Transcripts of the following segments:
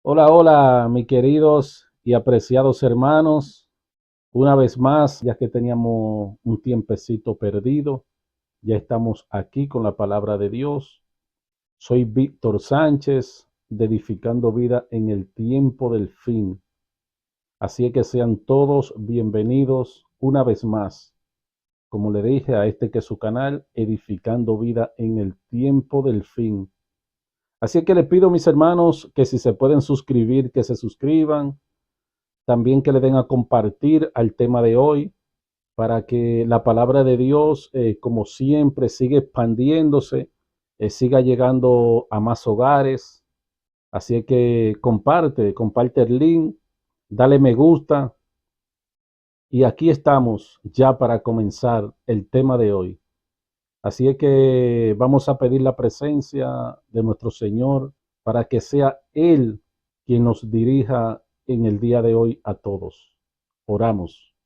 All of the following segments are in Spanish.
Hola, hola, mis queridos y apreciados hermanos. Una vez más, ya que teníamos un tiempecito perdido, ya estamos aquí con la palabra de Dios. Soy Víctor Sánchez, de Edificando Vida en el Tiempo del Fin. Así es que sean todos bienvenidos una vez más, como le dije, a este que es su canal, Edificando Vida en el Tiempo del Fin. Así que le pido, mis hermanos, que si se pueden suscribir, que se suscriban. También que le den a compartir al tema de hoy para que la palabra de Dios, como siempre, siga expandiéndose, siga llegando a más hogares. Así que comparte el link, dale me gusta y aquí estamos ya para comenzar el tema de hoy. Así es que vamos a pedir la presencia de nuestro Señor para que sea Él quien nos dirija en el día de hoy a todos. Oramos.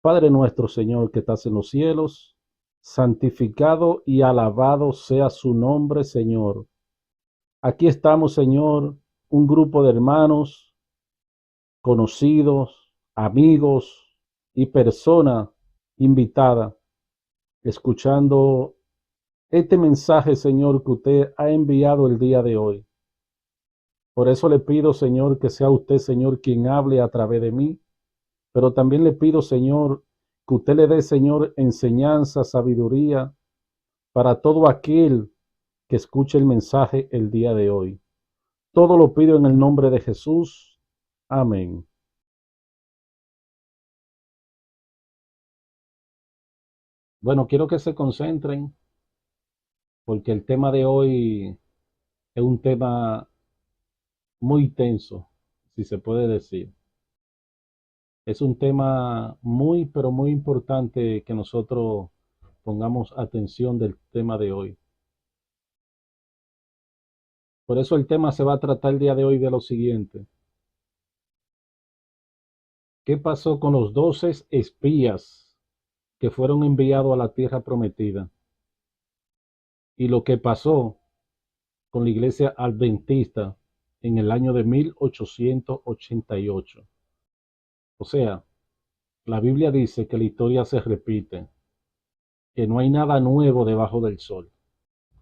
Padre nuestro, Señor, que estás en los cielos, santificado y alabado sea su nombre, Señor. Aquí estamos, Señor, un grupo de hermanos, conocidos, amigos y persona invitada, escuchando este mensaje, Señor, que usted ha enviado el día de hoy. Por eso le pido, Señor, que sea usted, Señor, quien hable a través de mí, pero también le pido, Señor, que usted le dé, Señor, enseñanza, sabiduría para todo aquel que escuche el mensaje el día de hoy. Todo lo pido en el nombre de Jesús. Amén. Bueno, quiero que se concentren porque el tema de hoy es un tema muy tenso, si se puede decir. Es un tema muy, pero muy importante que nosotros pongamos atención del tema de hoy. Por eso el tema se va a tratar el día de hoy de lo siguiente. ¿Qué pasó con los 12 espías que fueron enviados a la tierra prometida? Y lo que pasó con la iglesia adventista en el año de 1888. O sea, la Biblia dice que la historia se repite, que no hay nada nuevo debajo del sol.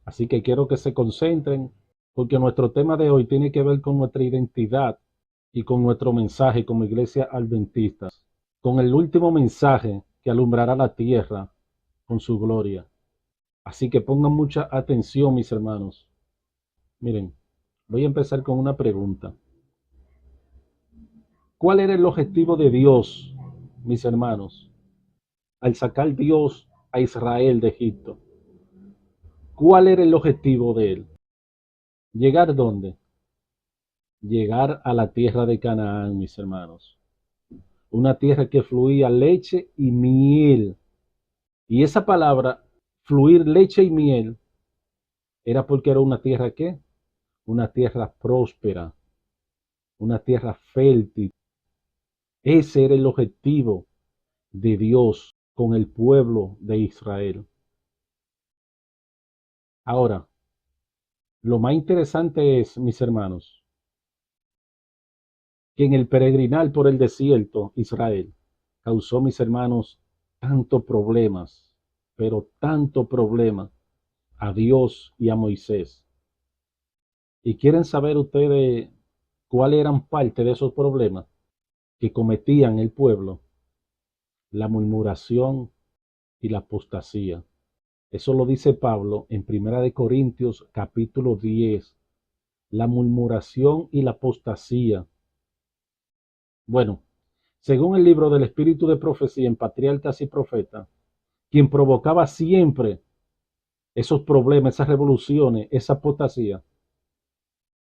Así que quiero que se concentren porque nuestro tema de hoy tiene que ver con nuestra identidad y con nuestro mensaje como iglesia adventista, con el último mensaje que alumbrará la tierra con su gloria. Así que pongan mucha atención, mis hermanos. Miren, voy a empezar con una pregunta. ¿Cuál era el objetivo de Dios, mis hermanos, al sacar Dios a Israel de Egipto? ¿Cuál era el objetivo de él? ¿Llegar dónde? Llegar a la tierra de Canaán, mis hermanos. Una tierra que fluía leche y miel. Y esa palabra, fluir leche y miel, era porque era una tierra ¿qué? Una tierra próspera, una tierra fértil. Ese era el objetivo de Dios con el pueblo de Israel. Ahora, lo más interesante es, mis hermanos, que en el peregrinar por el desierto, Israel causó, mis hermanos, tanto problemas, pero tanto problema a Dios y a Moisés. ¿Y quieren saber ustedes cuáles eran parte de esos problemas que cometían el pueblo? La murmuración y la apostasía. Eso lo dice Pablo en Primera de Corintios capítulo 10. La murmuración y la apostasía. Bueno, según el libro del Espíritu de Profecía en Patriarcas y Profetas, quien provocaba siempre esos problemas, esas revoluciones, esa apostasía,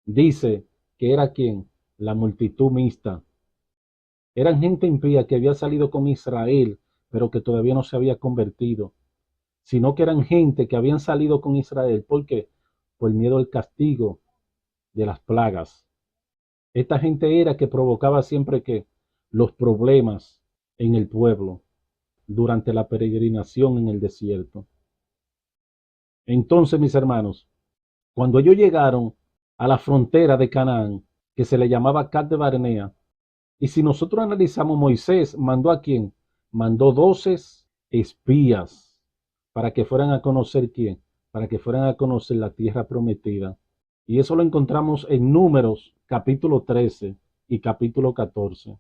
dice que era quien, la multitud mixta. Eran gente impía que había salido con Israel, pero que todavía no se había convertido, sino que eran gente que habían salido con Israel. ¿Por qué? Por miedo al castigo de las plagas. Esta gente era que provocaba siempre que los problemas en el pueblo durante la peregrinación en el desierto. Entonces, mis hermanos, cuando ellos llegaron a la frontera de Canaán, que se le llamaba Cad de Barnea. Y si nosotros analizamos, Moisés mandó ¿a quién? Mandó 12 espías para que fueran a conocer quién, para que fueran a conocer la tierra prometida. Y eso lo encontramos en Números capítulo 13 y capítulo 14.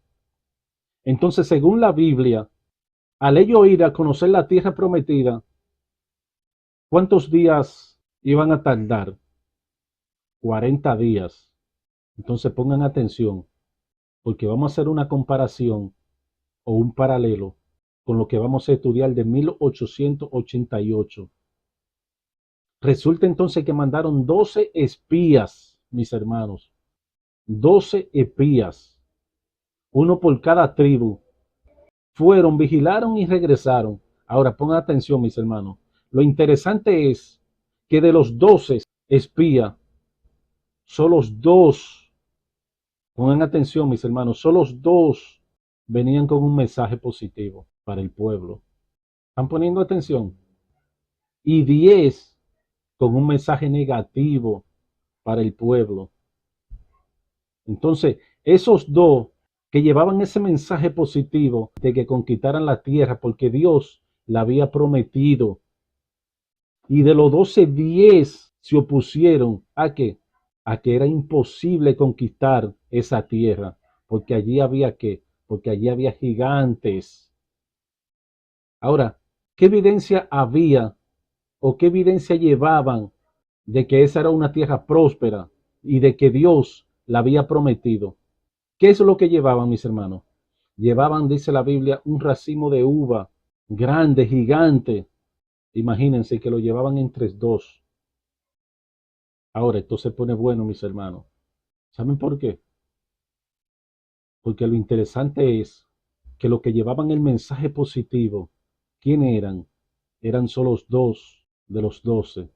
Entonces, según la Biblia, al ellos ir a conocer la tierra prometida, ¿cuántos días iban a tardar? 40 días. Entonces pongan atención, porque vamos a hacer una comparación o un paralelo con lo que vamos a estudiar de 1888. Resulta entonces que mandaron 12 espías, mis hermanos, 12 espías, uno por cada tribu. Fueron, vigilaron y regresaron. Ahora pongan atención, mis hermanos. Lo interesante es que de los 12 espías, solo dos, pongan atención, mis hermanos, solo dos venían con un mensaje positivo para el pueblo. ¿Están poniendo atención? Y 10 con un mensaje negativo para el pueblo. Entonces, esos dos que llevaban ese mensaje positivo de que conquistaran la tierra porque Dios la había prometido, y de los 12, 10 se opusieron a que era imposible conquistar esa tierra, porque allí había porque allí había gigantes. Ahora, ¿qué evidencia había o qué evidencia llevaban de que esa era una tierra próspera y de que Dios la había prometido? ¿Qué es lo que llevaban, mis hermanos? Llevaban, dice la Biblia, un racimo de uva grande, gigante. Imagínense que lo llevaban entre dos. Ahora, esto se pone bueno, mis hermanos. ¿Saben por qué? Porque lo interesante es que los que llevaban el mensaje positivo, ¿quién eran? Eran solo dos de los 12,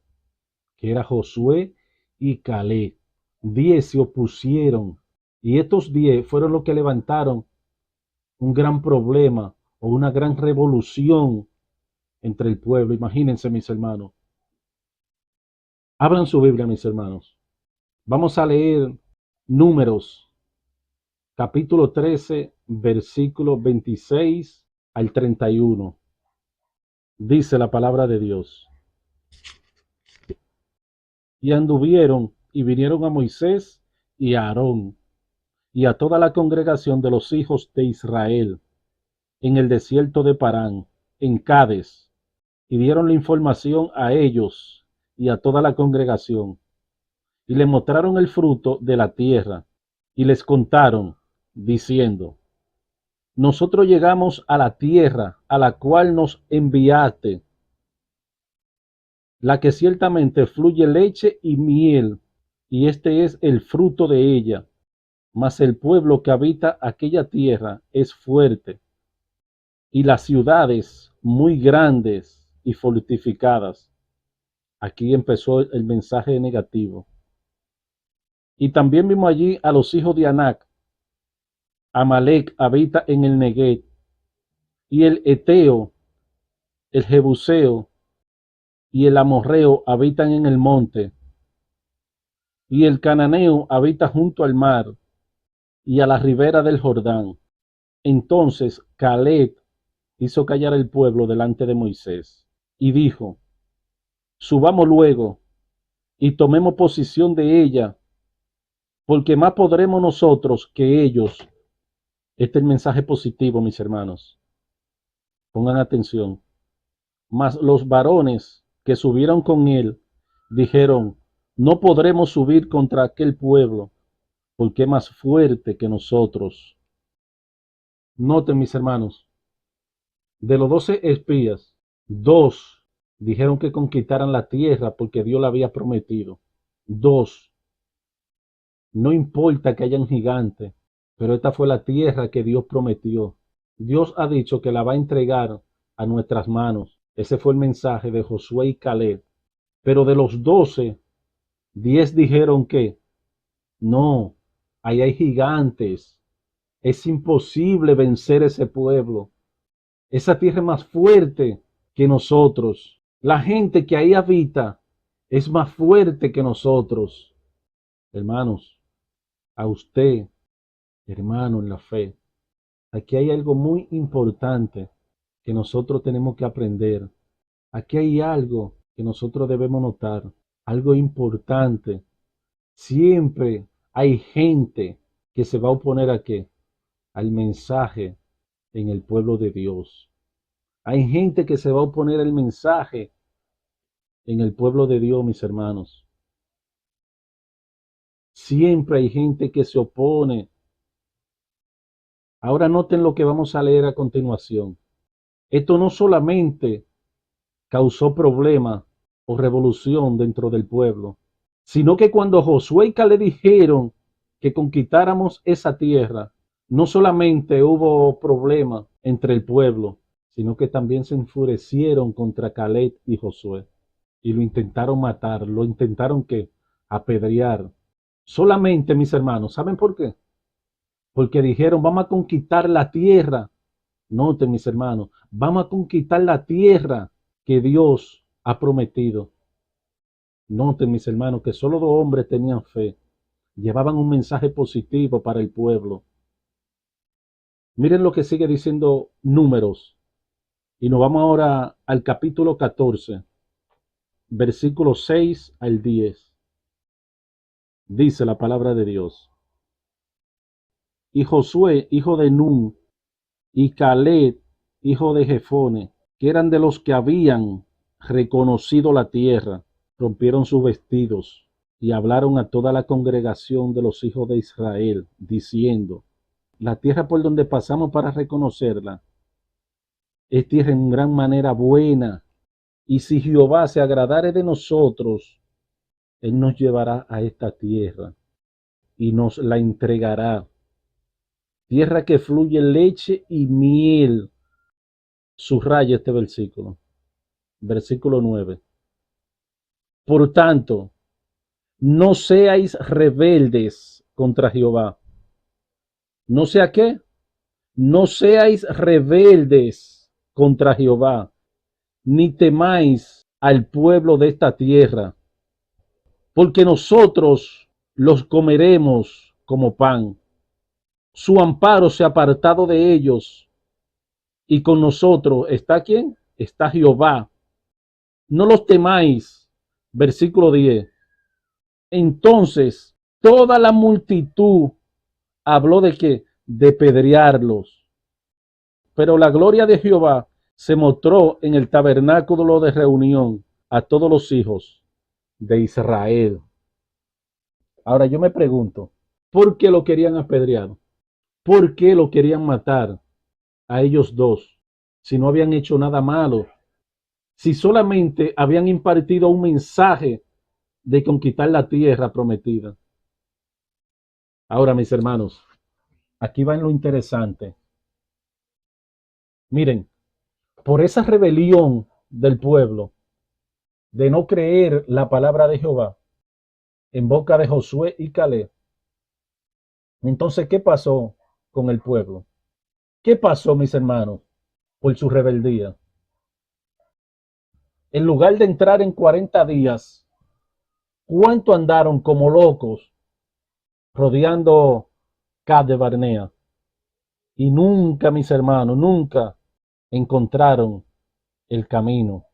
que era Josué y Caleb. 10 se opusieron, y estos 10 fueron los que levantaron un gran problema o una gran revolución entre el pueblo. Imagínense, mis hermanos. Abran su Biblia, mis hermanos. Vamos a leer Números, capítulo 13, versículo 26 al 31. Dice la palabra de Dios. Y anduvieron y vinieron a Moisés y a Aarón y a toda la congregación de los hijos de Israel en el desierto de Parán, en Cades, y dieron la información a ellos y a toda la congregación, y le mostraron el fruto de la tierra, y les contaron, diciendo: nosotros llegamos a la tierra a la cual nos enviaste, la que ciertamente fluye leche y miel, y este es el fruto de ella. Mas el pueblo que habita aquella tierra es fuerte, y las ciudades muy grandes y fortificadas. Aquí empezó el mensaje negativo. Y también vimos allí a los hijos de Anac. Amalek habita en el Negueb, y el Eteo, el Jebuseo y el Amorreo habitan en el monte, y el Cananeo habita junto al mar y a la ribera del Jordán. Entonces Caleb hizo callar el pueblo delante de Moisés y dijo: subamos luego y tomemos posición de ella, porque más podremos nosotros que ellos. Este es el mensaje positivo, mis hermanos. Pongan atención. Mas los varones que subieron con él dijeron: no podremos subir contra aquel pueblo, porque es más fuerte que nosotros. Noten, mis hermanos, de los 12 espías, dos dijeron que conquistaran la tierra porque Dios la había prometido. Dos. No importa que hayan gigantes, pero esta fue la tierra que Dios prometió. Dios ha dicho que la va a entregar a nuestras manos. Ese fue el mensaje de Josué y Caleb. Pero de los 12, 10 dijeron que no, ahí hay gigantes. Es imposible vencer ese pueblo. Esa tierra es más fuerte que nosotros. La gente que ahí habita es más fuerte que nosotros. Hermanos, a usted, hermano en la fe, aquí hay algo muy importante que nosotros tenemos que aprender. Aquí hay algo que nosotros debemos notar, algo importante. Siempre hay gente que se va a oponer a qué? Al mensaje en el pueblo de Dios. Hay gente que se va a oponer al mensaje en el pueblo de Dios, mis hermanos. Siempre hay gente que se opone. Ahora noten lo que vamos a leer a continuación. Esto no solamente causó problema o revolución dentro del pueblo, sino que cuando Josué y Caleb dijeron que conquistáramos esa tierra, no solamente hubo problema entre el pueblo, sino que también se enfurecieron contra Caleb y Josué y lo intentaron matar, lo intentaron que apedrear. Solamente, mis hermanos, ¿saben por qué? Porque dijeron, vamos a conquistar la tierra. Noten, mis hermanos, vamos a conquistar la tierra que Dios ha prometido. Noten, mis hermanos, que solo dos hombres tenían fe. Llevaban un mensaje positivo para el pueblo. Miren lo que sigue diciendo Números. Y nos vamos ahora al capítulo 14, versículos 6 al 10. Dice la palabra de Dios. Y Josué, hijo de Nun, y Caleb, hijo de Jefone, que eran de los que habían reconocido la tierra, rompieron sus vestidos y hablaron a toda la congregación de los hijos de Israel, diciendo, la tierra por donde pasamos para reconocerla es tierra en gran manera buena, y si Jehová se agradare de nosotros, él nos llevará a esta tierra y nos la entregará. Tierra que fluye leche y miel. Subraya este versículo. Versículo 9. Por tanto, no seáis rebeldes contra Jehová. ¿No sea qué? No seáis rebeldes contra Jehová, ni temáis al pueblo de esta tierra, porque nosotros los comeremos como pan. Su amparo se ha apartado de ellos, y con nosotros está ¿quién? Está Jehová. No los temáis. Versículo 10. Entonces, toda la multitud habló de qué? De pedrearlos. Pero la gloria de Jehová se mostró en el tabernáculo de reunión a todos los hijos de Israel. Ahora yo me pregunto, ¿por qué lo querían apedrear? ¿Por qué lo querían matar a ellos dos? Si no habían hecho nada malo, si solamente habían impartido un mensaje de conquistar la tierra prometida. Ahora, mis hermanos, aquí va en lo interesante. Miren, por esa rebelión del pueblo de no creer la palabra de Jehová en boca de Josué y Caleb, entonces, ¿qué pasó con el pueblo? ¿Qué pasó, mis hermanos, por su rebeldía? En lugar de entrar en 40 días, ¿cuánto andaron como locos rodeando Cades Barnea? Y nunca, mis hermanos, nunca encontraron el camino.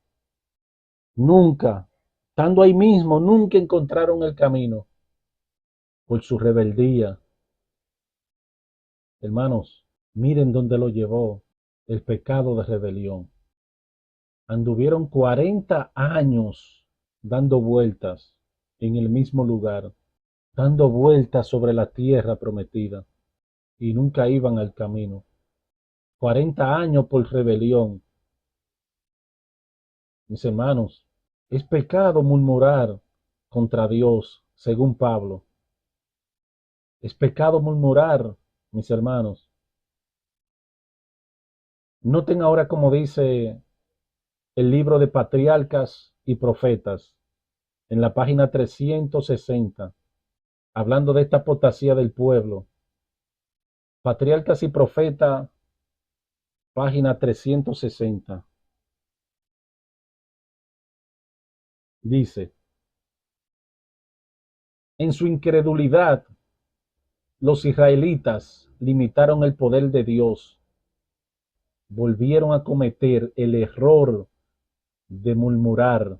Nunca, estando ahí mismo, nunca encontraron el camino por su rebeldía. Hermanos, miren dónde lo llevó el pecado de rebelión. Anduvieron 40 años dando vueltas en el mismo lugar, dando vueltas sobre la tierra prometida, y nunca iban al camino. 40 años por rebelión. Mis hermanos, es pecado murmurar contra Dios, según Pablo. Es pecado murmurar, mis hermanos. Noten ahora como dice el libro de Patriarcas y Profetas en la página 360, hablando de esta apostasía del pueblo. Patriarcas y Profetas, página 360. Dice, En su incredulidad, los israelitas limitaron el poder de Dios, volvieron a cometer el error de murmurar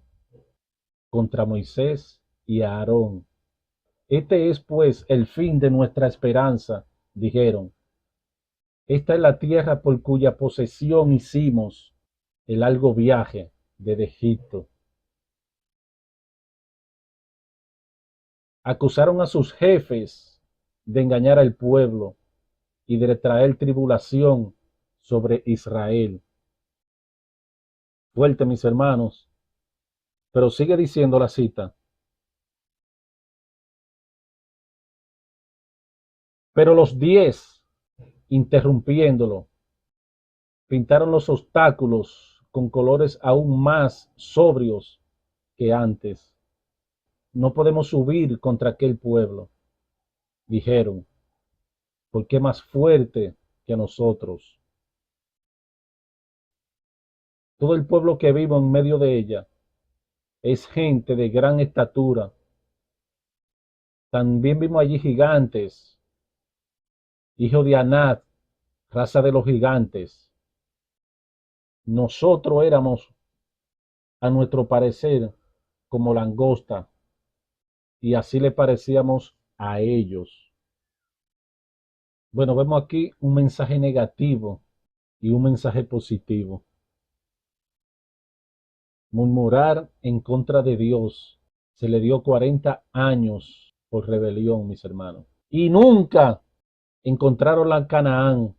contra Moisés y Aarón. Este es pues el fin de nuestra esperanza, dijeron. Esta es la tierra por cuya posesión hicimos el largo viaje desde Egipto. Acusaron a sus jefes de engañar al pueblo y de traer tribulación sobre Israel. Fuerte, mis hermanos, pero sigue diciendo la cita. Pero los 10, interrumpiéndolo, pintaron los obstáculos con colores aún más sobrios que antes. No podemos subir contra aquel pueblo, dijeron, porque es más fuerte que nosotros. Todo el pueblo que vive en medio de ella es gente de gran estatura. También vimos allí gigantes, hijos de Anat, raza de los gigantes. Nosotros éramos, a nuestro parecer, como langosta, y así le parecíamos a ellos. Bueno, vemos aquí un mensaje negativo y un mensaje positivo. Murmurar en contra de Dios. Se le dio 40 años por rebelión, mis hermanos. Y nunca encontraron la Canaán.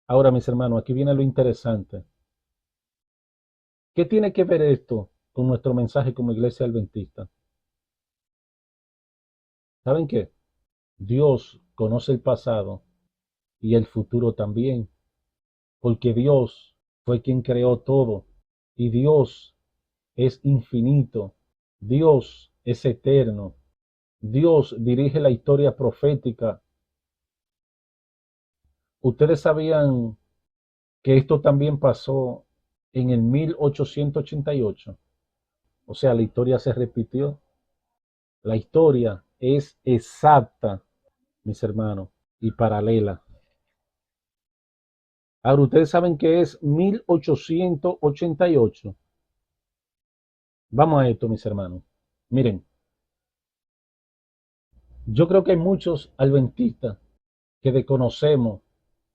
Ahora, mis hermanos, aquí viene lo interesante. ¿Qué tiene que ver esto con nuestro mensaje como iglesia adventista? ¿Saben qué? Dios conoce el pasado y el futuro también, porque Dios fue quien creó todo y Dios es infinito, Dios es eterno, Dios dirige la historia profética. Ustedes sabían que esto también pasó en el 1888. O sea, la historia se repitió. La historia es exacta, mis hermanos, y paralela. Ahora, ustedes saben que es 1888. Vamos a esto, mis hermanos. Miren, yo creo que hay muchos adventistas que desconocemos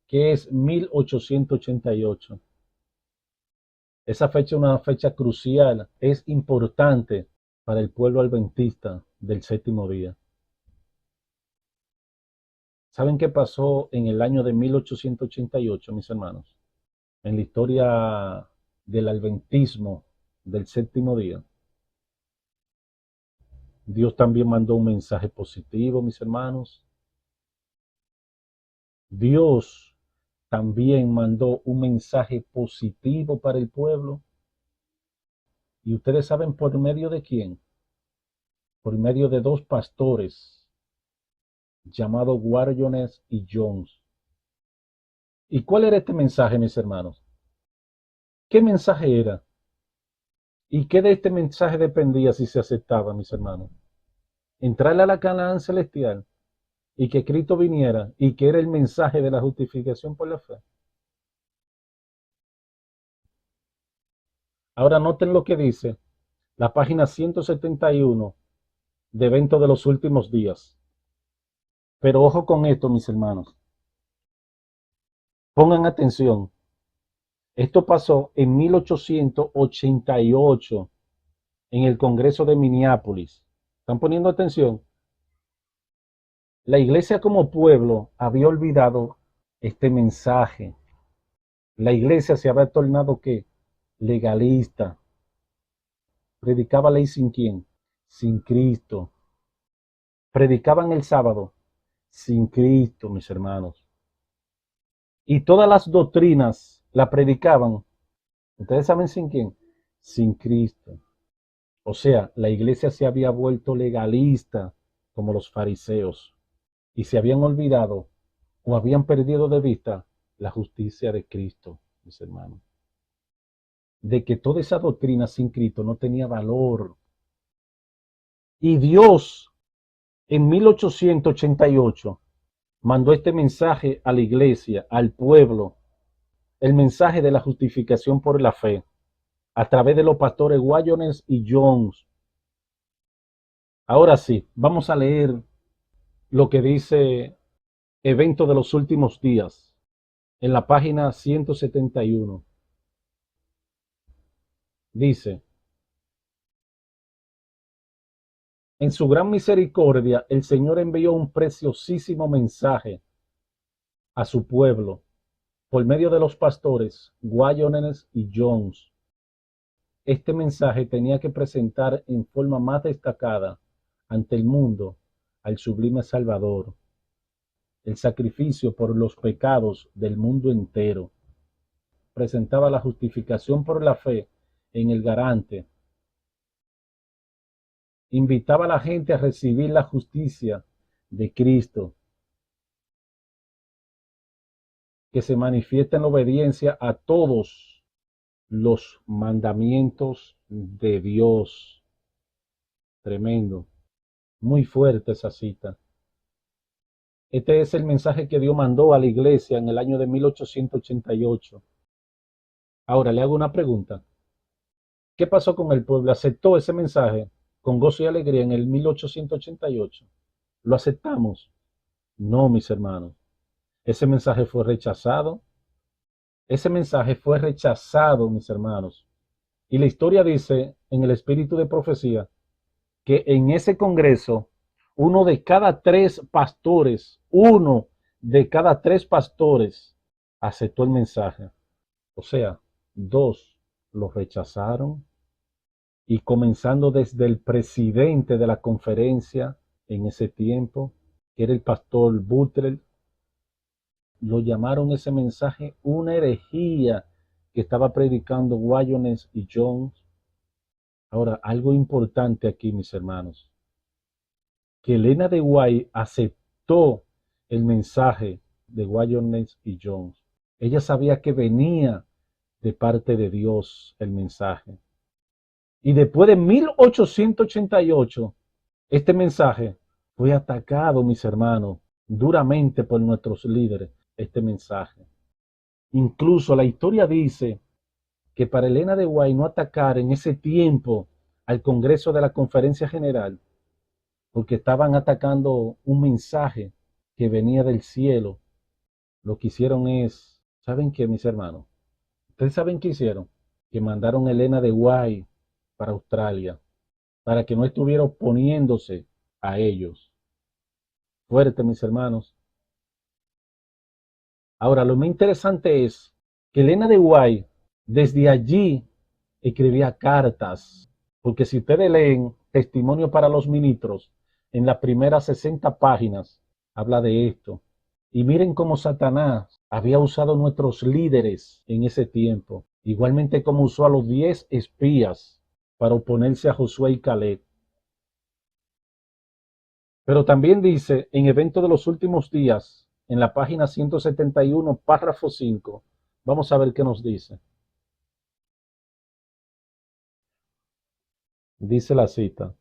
que es 1888. Esa fecha es una fecha crucial, es importante para el pueblo adventista del séptimo día. ¿Saben qué pasó en el año de 1888, mis hermanos? En la historia del adventismo del séptimo día. Dios también mandó un mensaje positivo, mis hermanos. Dios también mandó un mensaje positivo para el pueblo. ¿Y ustedes saben por medio de quién? Por medio de dos pastores llamados Warjones y Jones. ¿Y cuál era este mensaje, mis hermanos? ¿Qué mensaje era? ¿Y qué de este mensaje dependía si se aceptaba, mis hermanos? Entrarle a la Canaán celestial y que Cristo viniera y que era el mensaje de la justificación por la fe. Ahora noten lo que dice la página 171 de Eventos de los Últimos Días. Pero ojo con esto, mis hermanos. Pongan atención. Esto pasó en 1888 en el Congreso de Minneapolis. ¿Están poniendo atención? La iglesia como pueblo había olvidado este mensaje. La iglesia se había tornado ¿qué? Legalista. Predicaba ley sin quién, sin Cristo. Predicaban el sábado sin Cristo, mis hermanos. Y todas las doctrinas la predicaban. ¿Ustedes saben sin quién? Sin Cristo. O sea, la iglesia se había vuelto legalista como los fariseos y se habían olvidado o habían perdido de vista la justicia de Cristo, mis hermanos. De que toda esa doctrina sin Cristo no tenía valor. Y Dios en 1888 mandó este mensaje a la iglesia, al pueblo, el mensaje de la justificación por la fe, a través de los pastores Guayones y Jones. Ahora sí, vamos a leer lo que dice Evento de los Últimos Días, en la página 171. Dice: en su gran misericordia, el Señor envió un preciosísimo mensaje a su pueblo por medio de los pastores Guayones y Jones. Este mensaje tenía que presentar en forma más destacada ante el mundo al sublime Salvador, el sacrificio por los pecados del mundo entero. Presentaba la justificación por la fe en el garante. Invitaba a la gente a recibir la justicia de Cristo, que se manifiesta en la obediencia a todos los mandamientos de Dios. Tremendo, muy fuerte esa cita. Este es el mensaje que Dios mandó a la iglesia en el año de 1888. Ahora le hago una pregunta. ¿Qué pasó con el pueblo? ¿Aceptó ese mensaje con gozo y alegría en el 1888? ¿Lo aceptamos? No, mis hermanos. Ese mensaje fue rechazado. Ese mensaje fue rechazado, mis hermanos. Y la historia dice, en el espíritu de profecía, que en ese congreso, uno de cada tres pastores aceptó el mensaje. O sea, dos lo rechazaron, y comenzando desde el presidente de la conferencia en ese tiempo, que era el pastor Butler, lo llamaron ese mensaje una herejía que estaba predicando Guayones y Jones. Ahora, algo importante aquí, mis hermanos, que Elena de White aceptó el mensaje de Guayones y Jones. Ella sabía que venía de parte de Dios el mensaje. Y después de 1888, este mensaje fue atacado, mis hermanos, duramente por nuestros líderes, este mensaje. Incluso la historia dice que para Elena de White no atacar en ese tiempo al Congreso de la Conferencia General, porque estaban atacando un mensaje que venía del cielo, lo que hicieron es, ¿saben qué, mis hermanos? ¿Ustedes saben qué hicieron? Que mandaron a Elena de White para Australia, para que no estuviera oponiéndose a ellos. Fuerte, mis hermanos. Ahora, lo más interesante es que Elena de White desde allí escribía cartas, porque si ustedes leen Testimonio para los Ministros, en las primeras 60 páginas habla de esto. Y miren cómo Satanás había usado nuestros líderes en ese tiempo, igualmente como usó a los 10 espías para oponerse a Josué y Caleb. Pero también dice en Evento de los Últimos Días, en la página 171, párrafo 5, vamos a ver qué nos dice. Dice la cita: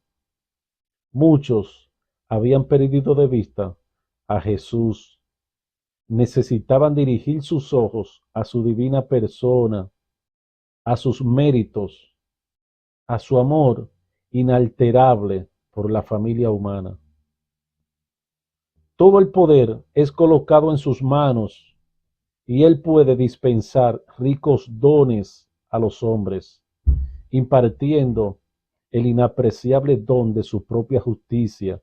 muchos habían perdido de vista a Jesús, necesitaban dirigir sus ojos a su divina persona, a sus méritos, a su amor inalterable por la familia humana. Todo el poder es colocado en sus manos y Él puede dispensar ricos dones a los hombres, impartiendo el inapreciable don de su propia justicia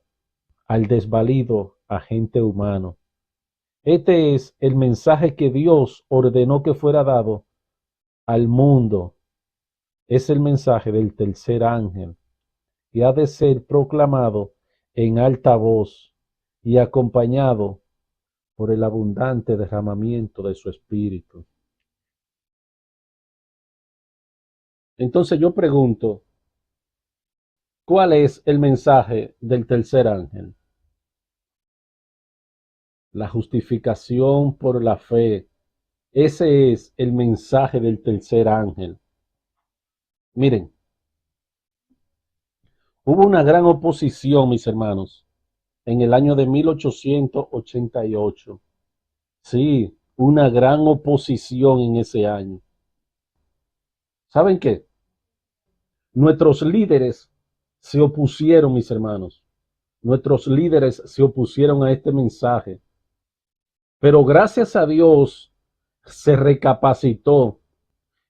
al desvalido agente humano. Este es el mensaje que Dios ordenó que fuera dado al mundo. Es el mensaje del tercer ángel y ha de ser proclamado en alta voz y acompañado por el abundante derramamiento de su espíritu. Entonces yo pregunto, ¿cuál es el mensaje del tercer ángel? La justificación por la fe. Ese es el mensaje del tercer ángel. Miren, Hubo una gran oposición, mis hermanos, en el año de 1888. Sí, una gran oposición en ese año. ¿Saben qué? Nuestros líderes se opusieron, mis hermanos. Nuestros líderes se opusieron a este mensaje. Pero gracias a Dios se recapacitó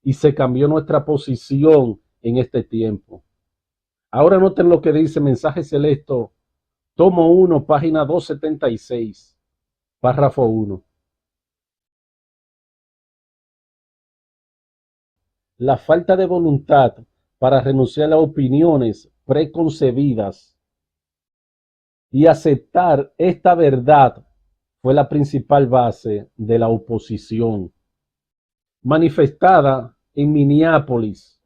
y se cambió nuestra posición en este tiempo. Ahora noten lo que dice Mensaje Selecto, tomo 1, página 276, párrafo 1. La falta de voluntad para renunciar a opiniones preconcebidas y aceptar esta verdad fue la principal base de la oposición manifestada en Minneapolis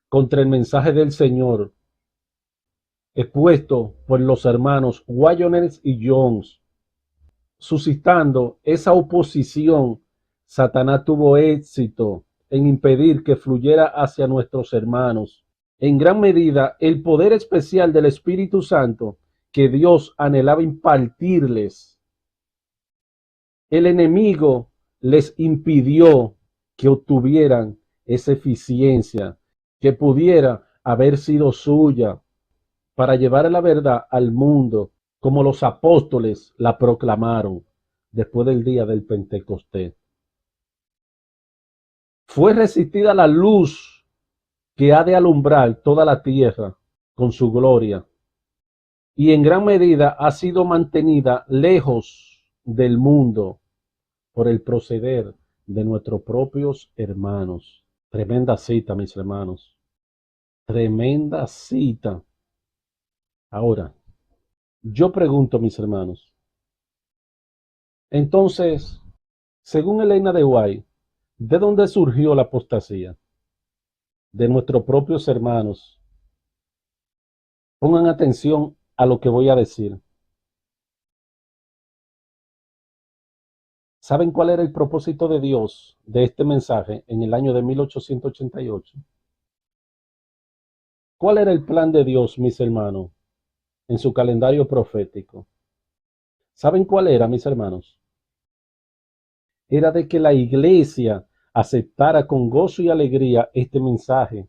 contra el mensaje del Señor expuesto por los hermanos Waggoner y Jones. Suscitando esa oposición, Satanás tuvo éxito en impedir que fluyera hacia nuestros hermanos. En gran medida, el poder especial del Espíritu Santo que Dios anhelaba impartirles, el enemigo les impidió que obtuvieran esa eficiencia que pudiera haber sido suya para llevar la verdad al mundo como los apóstoles la proclamaron después del día del Pentecostés. Fue resistida la luz que ha de alumbrar toda la tierra con su gloria y en gran medida ha sido mantenida lejos del mundo por el proceder de nuestros propios hermanos. Tremenda cita, mis hermanos. Tremenda cita. Ahora, yo pregunto, mis hermanos, entonces, según Elena de White, ¿de dónde surgió la apostasía? De nuestros propios hermanos. Pongan atención a lo que voy a decir. ¿Saben cuál era el propósito de Dios de este mensaje en el año de 1888? ¿Cuál era el plan de Dios, mis hermanos, en su calendario profético? ¿Saben cuál era, mis hermanos? Era de que la iglesia aceptara con gozo y alegría este mensaje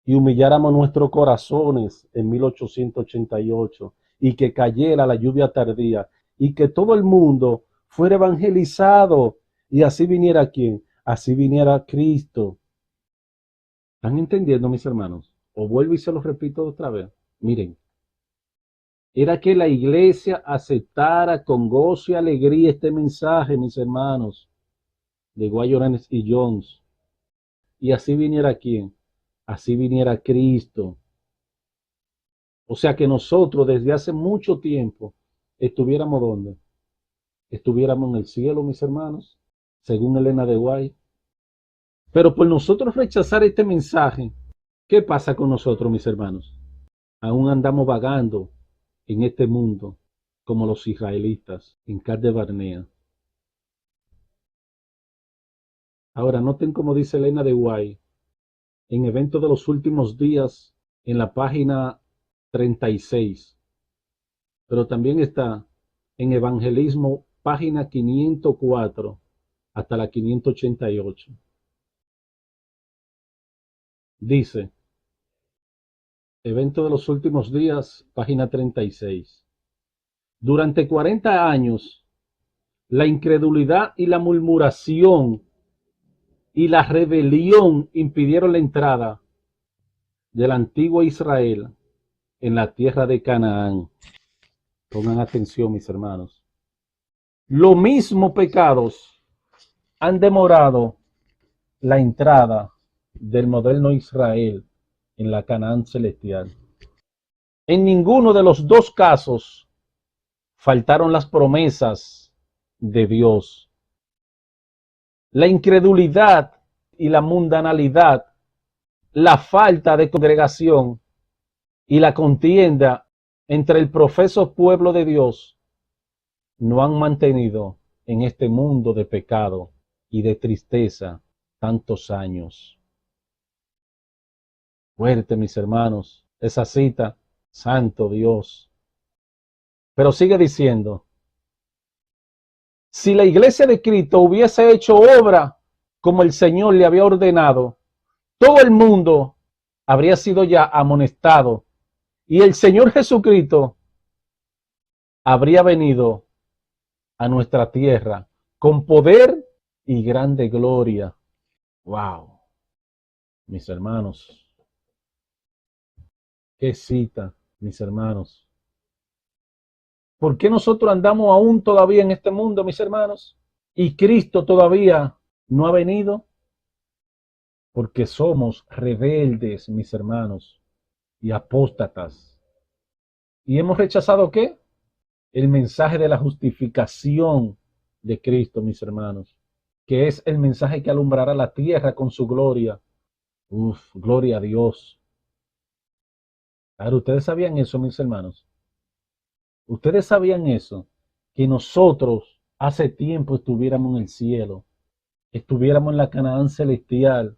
y humilláramos nuestros corazones en 1888 y que cayera la lluvia tardía y que todo el mundo fuera evangelizado y así viniera quién, así viniera Cristo. ¿Están entendiendo, mis hermanos? O vuelvo y se los repito otra vez. Miren, era que la iglesia aceptara con gozo y alegría este mensaje, mis hermanos, de Guayoranes y Jones. Y así viniera quién, así viniera Cristo. O sea que nosotros desde hace mucho tiempo estuviéramos donde, estuviéramos en el cielo, mis hermanos, según Elena de White. Pero por nosotros rechazar este mensaje, ¿qué pasa con nosotros, mis hermanos? Aún andamos vagando en este mundo como los israelitas en Cades Barnea. Ahora noten como dice Elena de White en Eventos de los Últimos Días en la página 36, pero también está en Evangelismo página 504 hasta la 588. Dice, Evento de los Últimos Días, página 36. Durante 40 años, la incredulidad y la murmuración y la rebelión impidieron la entrada del antiguo Israel en la tierra de Canaán. Pongan atención, mis hermanos. Los mismos pecados han demorado la entrada del moderno Israel en la Canaán celestial. En ninguno de los dos casos faltaron las promesas de Dios. La incredulidad y la mundanalidad, la falta de congregación y la contienda entre el profeso pueblo de Dios no han mantenido en este mundo de pecado y de tristeza tantos años. Fuerte, mis hermanos, esa cita Santo Dios. Pero sigue diciendo, si la iglesia de Cristo hubiese hecho obra como el Señor le había ordenado, todo el mundo habría sido ya amonestado y el Señor Jesucristo habría venido a nuestra tierra con poder y grande gloria. Wow, mis hermanos, qué cita, mis hermanos. ¿Por qué nosotros andamos aún todavía en este mundo, mis hermanos? Y Cristo todavía no ha venido. Porque somos rebeldes, mis hermanos, y apóstatas. ¿Y hemos rechazado qué? El mensaje de la justificación de Cristo, mis hermanos, que es el mensaje que alumbrará la tierra con su gloria. Uf, gloria a Dios. Claro, ustedes sabían eso, mis hermanos. Ustedes sabían eso, que nosotros hace tiempo estuviéramos en el cielo, estuviéramos en la Canaán celestial,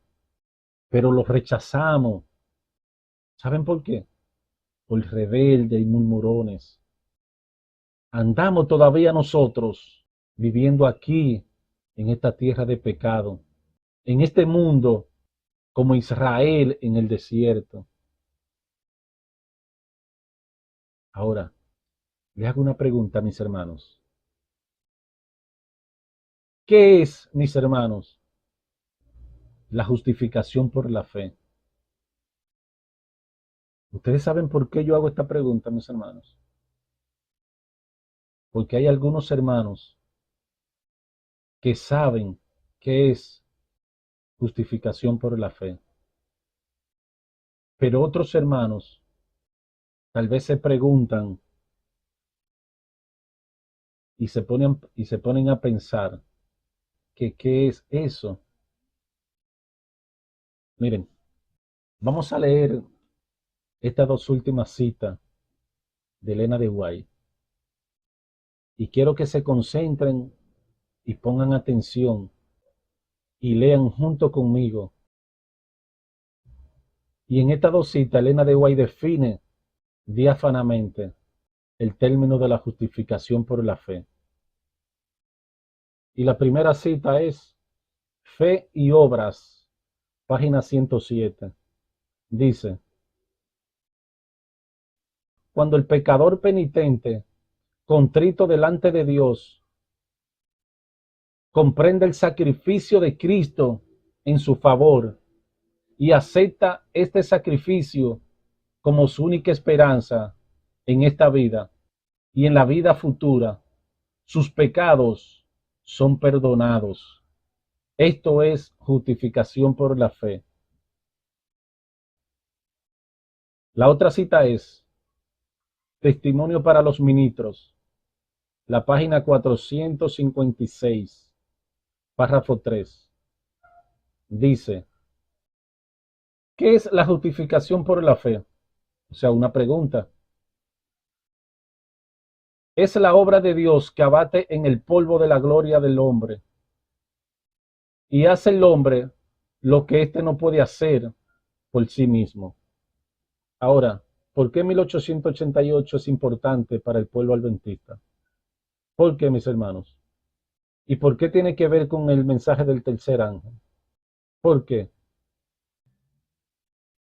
pero lo rechazamos. ¿Saben por qué? Por rebeldes y murmurones. Andamos todavía nosotros viviendo aquí en esta tierra de pecado, en este mundo como Israel en el desierto. Ahora, les hago una pregunta, mis hermanos. ¿Qué es, mis hermanos, la justificación por la fe? ¿Ustedes saben por qué yo hago esta pregunta, mis hermanos? Porque hay algunos hermanos que saben qué es justificación por la fe, pero otros hermanos tal vez se preguntan y se ponen a pensar que qué es eso. Miren, vamos a leer estas dos últimas citas de Elena de White y quiero que se concentren y pongan atención y lean junto conmigo. Y en estas dos citas, Elena de White define diáfanamente el término de la justificación por la fe. Y la primera cita es Fe y Obras, página 107. Dice, cuando el pecador penitente, contrito delante de Dios, comprende el sacrificio de Cristo en su favor y acepta este sacrificio como su única esperanza en esta vida y en la vida futura, sus pecados son perdonados. Esto es justificación por la fe. La otra cita es Testimonio para los ministros, la página 456, párrafo 3. Dice, ¿qué es la justificación por la fe? O sea, una pregunta. Es la obra de Dios que abate en el polvo de la gloria del hombre y hace el hombre lo que éste no puede hacer por sí mismo. Ahora, ¿por qué 1888 es importante para el pueblo adventista? ¿Por qué, mis hermanos? ¿Y por qué tiene que ver con el mensaje del tercer ángel? ¿Por qué?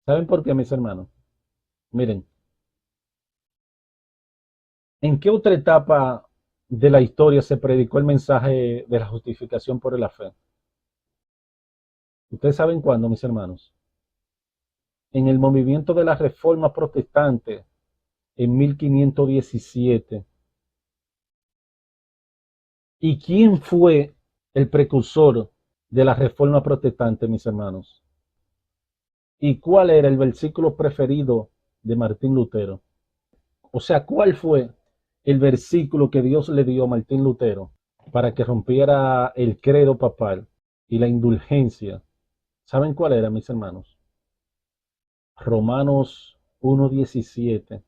¿Saben por qué, mis hermanos? Miren, ¿en qué otra etapa de la historia se predicó el mensaje de la justificación por la fe? ¿Ustedes saben cuándo, mis hermanos? En el movimiento de la Reforma Protestante en 1517. ¿Y quién fue el precursor de la Reforma Protestante, mis hermanos? ¿Y cuál era el versículo preferido de Martín Lutero? O sea, ¿cuál fue el versículo que Dios le dio a Martín Lutero para que rompiera el credo papal y la indulgencia? ¿Saben cuál era, mis hermanos? Romanos 1:17.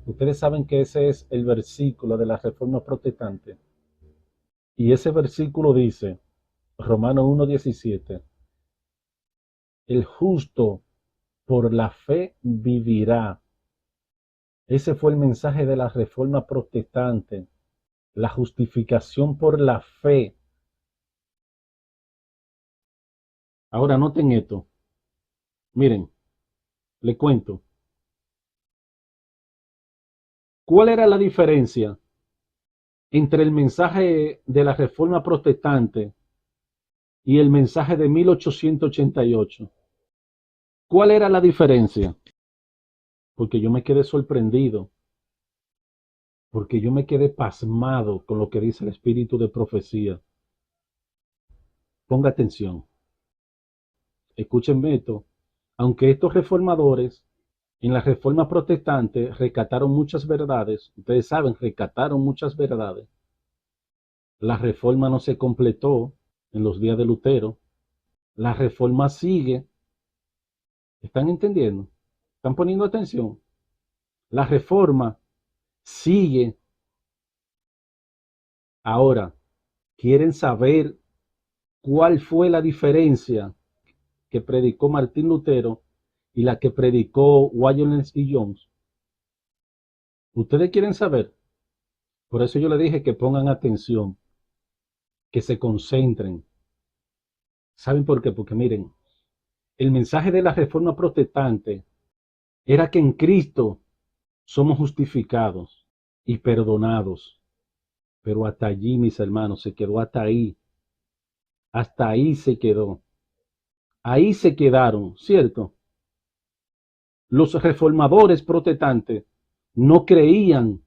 Ustedes saben que ese es el versículo de la Reforma Protestante. Y ese versículo dice, Romanos 1:17, el justo por la fe vivirá. Ese fue el mensaje de la Reforma Protestante, la justificación por la fe. Ahora noten esto. Miren, le cuento. ¿Cuál era la diferencia entre el mensaje de la Reforma Protestante y el mensaje de 1888? ¿Cuál era la diferencia? Porque yo me quedé sorprendido, porque yo me quedé pasmado con lo que dice el espíritu de profecía. Ponga atención, escúchenme esto. Aunque estos reformadores en la Reforma Protestante rescataron muchas verdades, ustedes saben, rescataron muchas verdades, la reforma no se completó en los días de Lutero, la reforma sigue. ¿Están entendiendo? ¿Están poniendo atención? La reforma sigue. Ahora, ¿quieren saber cuál fue la diferencia que predicó Martín Lutero y la que predicó Wyon y Jones? ¿Ustedes quieren saber? Por eso yo le dije que pongan atención, que se concentren. ¿Saben por qué? Porque miren, el mensaje de la Reforma Protestante era que en Cristo somos justificados y perdonados. Pero hasta allí, mis hermanos, se quedó hasta ahí. Hasta ahí se quedó. Ahí se quedaron, ¿cierto? Los reformadores protestantes no creían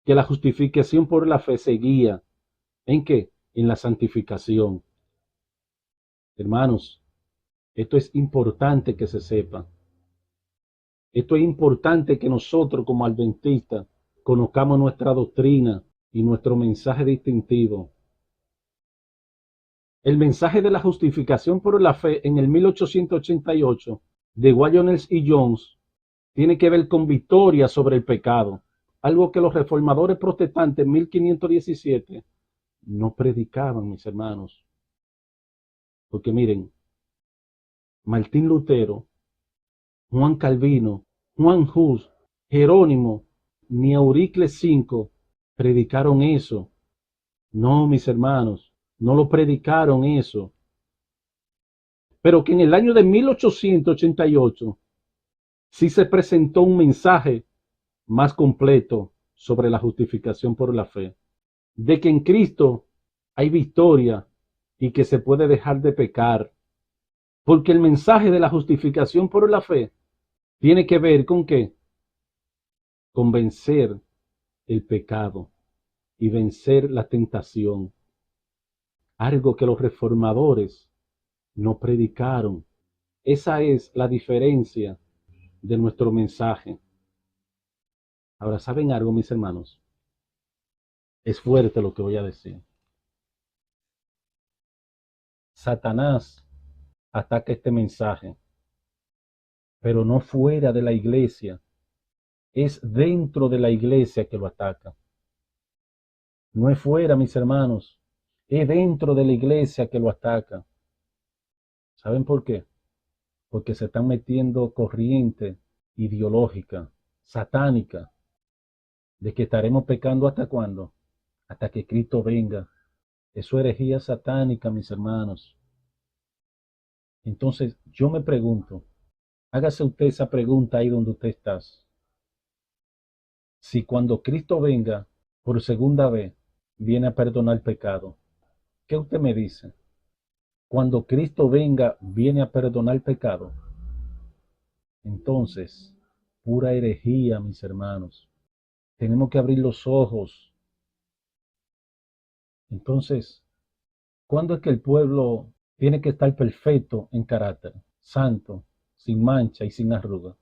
que la justificación por la fe seguía. ¿En qué? En la santificación. Hermanos, esto es importante que se sepa. Esto es importante que nosotros como adventistas conozcamos nuestra doctrina y nuestro mensaje distintivo. El mensaje de la justificación por la fe en el 1888 de Wyon y Jones tiene que ver con victoria sobre el pecado, algo que los reformadores protestantes en 1517 no predicaban, mis hermanos. Porque miren, Martín Lutero, Juan Calvino, Juan Hus, Jerónimo, ni Euricles V predicaron eso. No, mis hermanos, no lo predicaron eso. Pero que en el año de 1888 sí se presentó un mensaje más completo sobre la justificación por la fe, de que en Cristo hay victoria y que se puede dejar de pecar, porque el mensaje de la justificación por la fe tiene que ver con qué, con vencer el pecado y vencer la tentación, algo que los reformadores no predicaron. Esa es la diferencia de nuestro mensaje. Ahora, ¿saben algo, mis hermanos? Es fuerte lo que voy a decir. Satanás ataca este mensaje, pero no fuera de la iglesia. Es dentro de la iglesia que lo ataca. No es fuera, mis hermanos. Es dentro de la iglesia que lo ataca. ¿Saben por qué? Porque se están metiendo corriente ideológica, satánica, de que estaremos pecando hasta cuándo, hasta que Cristo venga. Eso es herejía satánica, mis hermanos. Entonces, yo me pregunto, hágase usted esa pregunta ahí donde usted está. Si cuando Cristo venga por segunda vez, viene a perdonar el pecado, ¿qué usted me dice? Cuando Cristo venga, viene a perdonar el pecado. Entonces, pura herejía, mis hermanos. Tenemos que abrir los ojos. Entonces, ¿cuándo es que el pueblo tiene que estar perfecto en carácter, santo, sin mancha y sin arruga?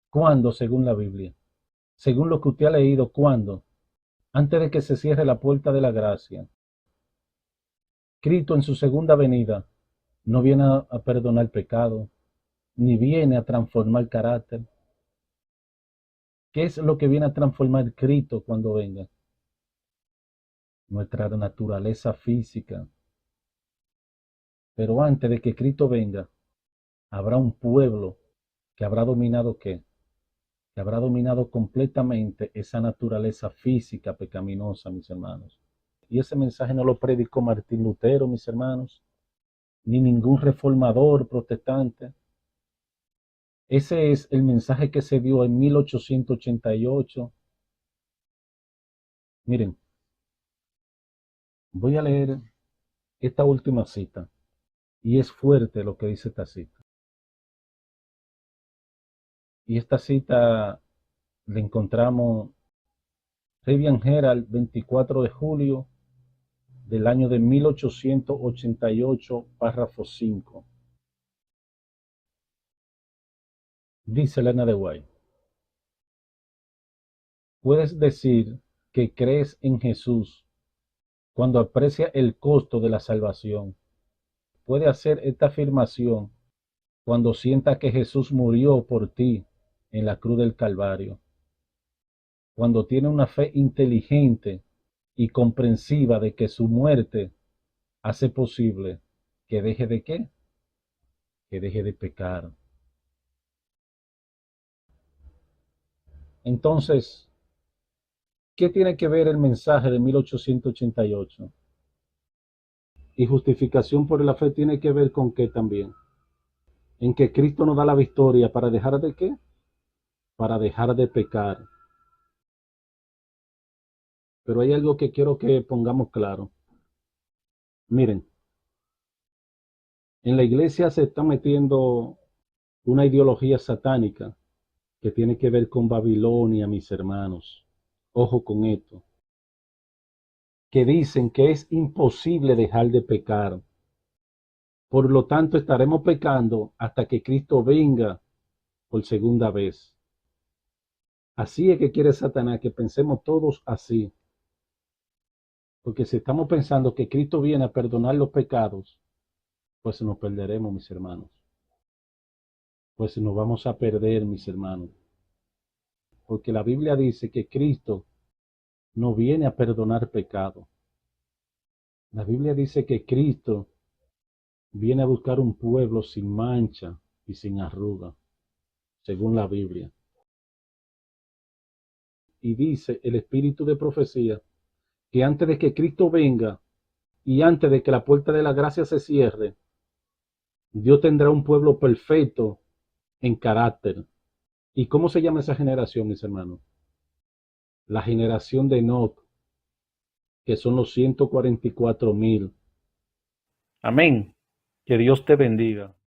¿Cuándo, según la Biblia? Según lo que usted ha leído, ¿cuándo? Antes de que se cierre la puerta de la gracia. Cristo en su segunda venida no viene a perdonar pecado, ni viene a transformar carácter. ¿Qué es lo que viene a transformar Cristo cuando venga? Nuestra naturaleza física. Pero antes de que Cristo venga, habrá un pueblo que habrá dominado ¿qué? Que habrá dominado completamente esa naturaleza física pecaminosa, mis hermanos. Y ese mensaje no lo predicó Martín Lutero, mis hermanos, ni ningún reformador protestante. Ese es el mensaje que se dio en 1888. Miren, voy a leer esta última cita, y es fuerte lo que dice esta cita. Y esta cita la encontramos Rivian Herald, 24 de julio del año de 1888, párrafo 5. Dice Elena de White: puedes decir que crees en Jesús cuando aprecia el costo de la salvación. Puede hacer esta afirmación cuando sienta que Jesús murió por ti en la cruz del Calvario. Cuando tiene una fe inteligente y comprensiva de que su muerte hace posible que deje de ¿qué? Que deje de pecar. Entonces, ¿qué tiene que ver el mensaje de 1888? Y justificación por la fe tiene que ver con qué también. En que Cristo nos da la victoria para dejar de qué? Para dejar de pecar. Pero hay algo que quiero que pongamos claro. Miren, en la iglesia se está metiendo una ideología satánica que tiene que ver con Babilonia, mis hermanos. Ojo con esto. Que dicen que es imposible dejar de pecar. Por lo tanto, estaremos pecando hasta que Cristo venga por segunda vez. Así es que quiere Satanás que pensemos todos así. Porque si estamos pensando que Cristo viene a perdonar los pecados, pues nos perderemos, mis hermanos. Pues nos vamos a perder, mis hermanos. Porque la Biblia dice que Cristo no viene a perdonar pecado. La Biblia dice que Cristo viene a buscar un pueblo sin mancha y sin arruga, según la Biblia. Y dice el espíritu de profecía que antes de que Cristo venga y antes de que la puerta de la gracia se cierre, Dios tendrá un pueblo perfecto en carácter. ¿Y cómo se llama esa generación, mis hermanos? La generación de Enoch, que son los 144,000. Amén. Que Dios te bendiga.